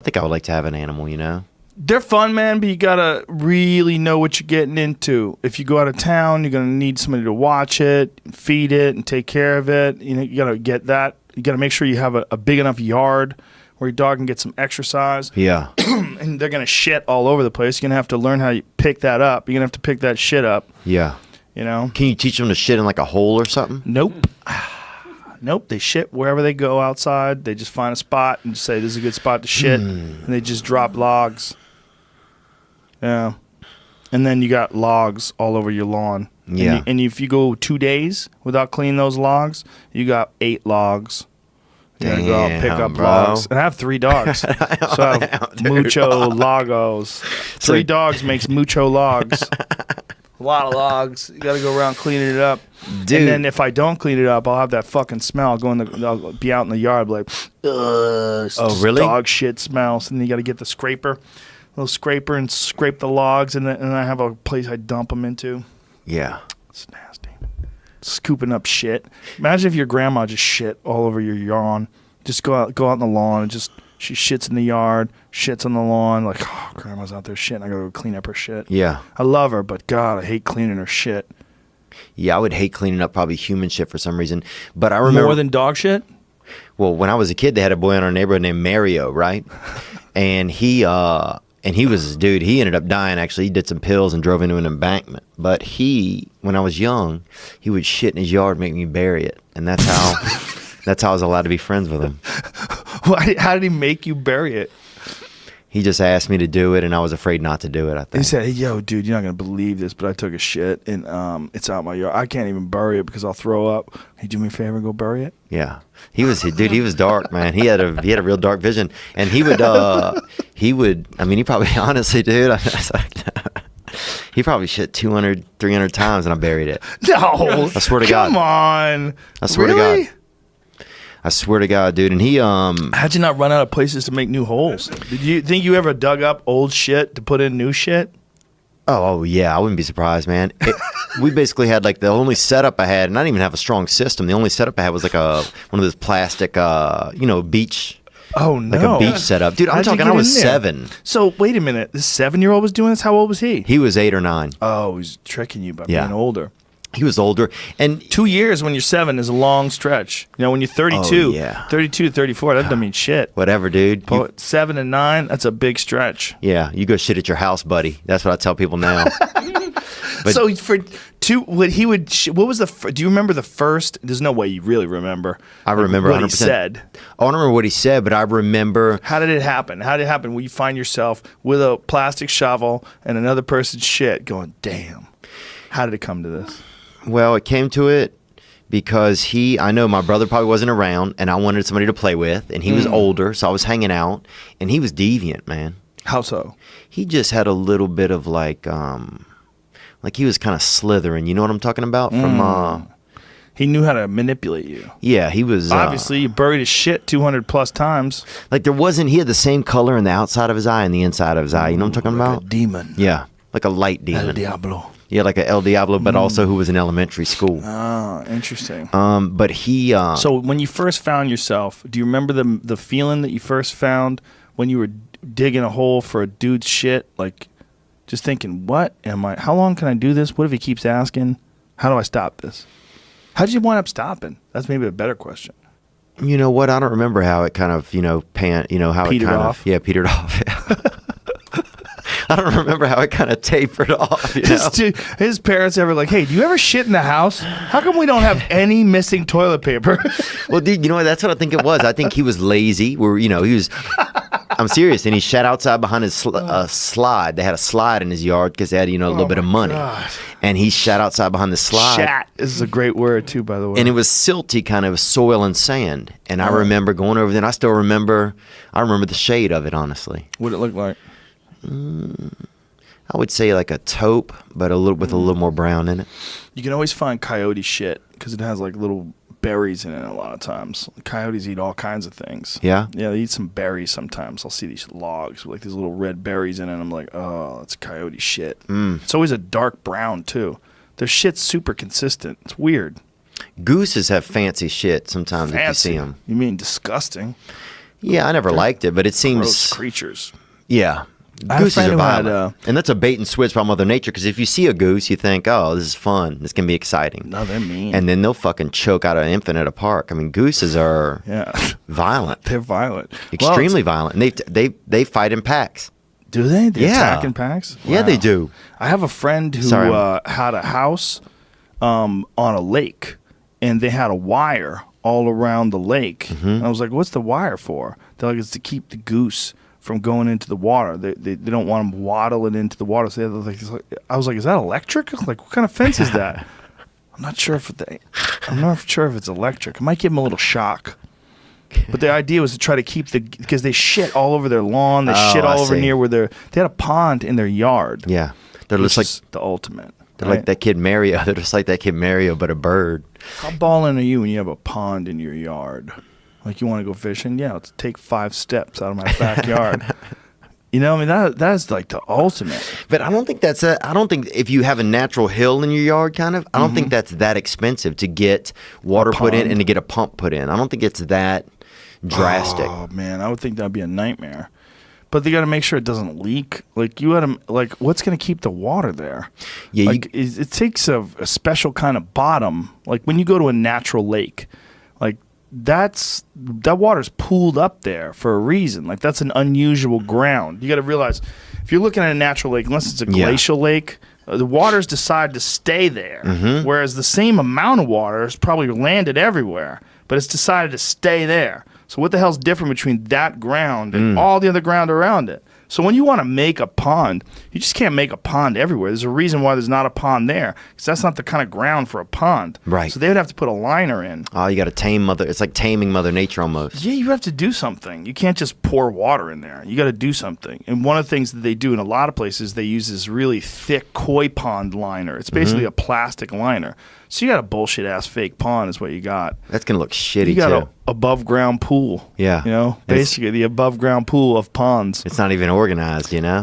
I think I would like to have an animal, you know? They're fun, man, but you gotta really know what you're getting into. If you go out of town, you're gonna need somebody to watch it, feed it, and take care of it. You know, you gotta get that. You gotta make sure you have a big enough yard where your dog can get some exercise. Yeah. And they're gonna shit all over the place. You're gonna have to learn how you pick that up. You're gonna have to pick that shit up. Yeah. You know? Can you teach them to shit in like a hole or something? Nope. Nope, they shit wherever they go outside. They just find a spot and say, this is a good spot to shit. And they just drop logs. Yeah. And then you got logs all over your lawn. Yeah. And if you go 2 days without cleaning those logs, you got 8 logs. You gotta go out and pick up logs. And I have 3 dogs. So I have mucho logos. 3 dogs makes mucho logs. A lot of logs. You gotta go around cleaning it up. Dude. And then if I don't clean it up, I'll have that fucking smell. I'll be out in the yard like, ugh. Oh, really? Dog shit smells. And then you gotta get the little scraper, and scrape the logs. And I have a place I dump them into. Yeah. It's nasty. Scooping up shit. Imagine if your grandma just shit all over your lawn. Just go out on the lawn and just... She shits in the yard, shits on the lawn, like, oh, grandma's out there shitting. I gotta go clean up her shit. Yeah. I love her, but God, I hate cleaning her shit. Yeah, I would hate cleaning up probably human shit for some reason. But I remember... More than dog shit? Well, when I was a kid, they had a boy in our neighborhood named Mario, right? And he was, dude, he ended up dying, actually. He did some pills and drove into an embankment. But when I was young, he would shit in his yard, make me bury it. And that's how... That's how I was allowed to be friends with him. How did he make you bury it? He just asked me to do it, and I was afraid not to do it, I think. He said, hey, yo, dude, you're not going to believe this, but I took a shit, and it's out my yard. I can't even bury it because I'll throw up. Hey, do me a favor and go bury it? Yeah. He was dark, man. He had a real dark vision. And he would, I mean, he probably, honestly, dude, he probably shit 200, 300 times, and I buried it. No. I swear to God. Come on. I swear to God. I swear to God, dude. And he how'd you not run out of places to make new holes? Did you think you ever dug up old shit to put in new shit? Oh yeah, I wouldn't be surprised, man. We basically had like the only setup I had, and I didn't even have a strong system. The only setup I had was like one of those plastic, beach. Oh no! Like a beach setup, dude. I'm talking. I was 7. So wait a minute. This 7-year-old was doing this. How old was he? He was 8 or 9. Oh, he was tricking you by being older. He was older, and 2 years when you're 7 is a long stretch. You know, when you're 32, 32, 34, that doesn't mean shit. Whatever, dude. 7 and 9, that's a big stretch. Yeah, you go shit at your house, buddy. That's what I tell people now. But, so for 2, what was do you remember the first? There's no way you really remember. I remember what 100%. He said. I don't remember what he said, but I remember. How did it happen? How did it happen? Will you find yourself with a plastic shovel and another person's shit going, damn. How did it come to this? Well, it came to it because I know my brother probably wasn't around, and I wanted somebody to play with, and he was older, so I was hanging out, and he was deviant, man. How so? He just had a little bit of like he was kind of slithering. You know what I'm talking about? He knew how to manipulate you. Yeah, he was. Obviously, you buried his shit 200 plus times. Like he had the same color in the outside of his eye and the inside of his eye. You know what I'm talking about? A demon. Yeah, like a light demon. El Diablo. Yeah, like a El Diablo, but also who was in elementary school. Oh, interesting. But he... so when you first found yourself, do you remember the feeling that you first found when you were digging a hole for a dude's shit? Like, just thinking, how long can I do this? What if he keeps asking? How do I stop this? How did you wind up stopping? That's maybe a better question. You know what? I don't remember how it kind of, how petered it kind off. Petered off. I don't remember how it kind of tapered off. You know? His parents ever like, hey, do you ever shit in the house? How come we don't have any missing toilet paper? Well, dude, you know what? That's what I think it was. I think he was lazy. He was... I'm serious. And he shat outside behind his slide. They had a slide in his yard because they had, a little bit of money. God. And he shat outside behind the slide. Shat is a great word, too, by the way. And it was silty, kind of soil and sand. And I remember going over there, and I still remember the shade of it, honestly. What did it look like? I would say like a taupe, but with a little more brown in it. You can always find coyote shit because it has like little berries in it a lot of times. Coyotes eat all kinds of things. Yeah? Yeah, they eat some berries sometimes. I'll see these logs with like these little red berries in it, and I'm like, oh, that's coyote shit. It's always a dark brown, too. Their shit's super consistent. It's weird. Gooses have fancy shit sometimes if you see them. You mean disgusting? Yeah, I never liked it, but it Gross seems. creatures. Yeah. I had a Gooses friend are who had, violent. And that's a bait and switch by Mother Nature, because if you see a goose, you think, oh, this is fun. This can be exciting. No, they're mean. And then they'll fucking choke out an infant at a park. I mean, gooses are violent. They're violent. Extremely violent. And they fight in packs. Do they? They Yeah. attack in packs? Wow. Yeah, they do. I have a friend who had a house on a lake, and they had a wire all around the lake. Mm-hmm. And I was like, what's the wire for? They're like, it's to keep the goose from going into the water. They don't want them waddling into the water. So I was like, is that electric? Like, what kind of fence is that? I'm not sure if it's electric. It might give them a little shock. But the idea was to try to keep because they shit all over their lawn. They shit all over near where they had a pond in their yard. Yeah. They're just like the ultimate. They're like that kid Mario. They're just like that kid Mario, but a bird. How ballin' are you when you have a pond in your yard? Like, you want to go fishing? Yeah, let's take 5 steps out of my backyard. You know, I mean, that's like the ultimate. But I don't think I don't think if you have a natural hill in your yard, kind of, I don't think that's that expensive to get water put in and to get a pump put in. I don't think it's that drastic. Oh, man, I would think that'd be a nightmare. But they got to make sure it doesn't leak. Like, you got to, like, what's going to keep the water there? Yeah, like, it takes a special kind of bottom. Like, when you go to a natural lake, like, that water's pooled up there for a reason. Like, that's an unusual ground. You got to realize, if you're looking at a natural lake, unless it's a glacial lake, the waters decide to stay there. Whereas the same amount of water has probably landed everywhere, but it's decided to stay there. So what the hell's different between that ground and all the other ground around it? So when you want to make a pond, you just can't make a pond everywhere. There's a reason why there's not a pond there, because that's not the kind of ground for a pond. Right. So they would have to put a liner in. Oh, you got to tame it's like taming Mother Nature almost. Yeah, you have to do something. You can't just pour water in there. You got to do something. And one of the things that they do in a lot of places, they use this really thick koi pond liner. It's basically a plastic liner. So you got a bullshit ass fake pond is what you got. That's gonna look shitty too. You got an above ground pool. Yeah. You know, basically the above ground pool of ponds. It's not even organized, you know?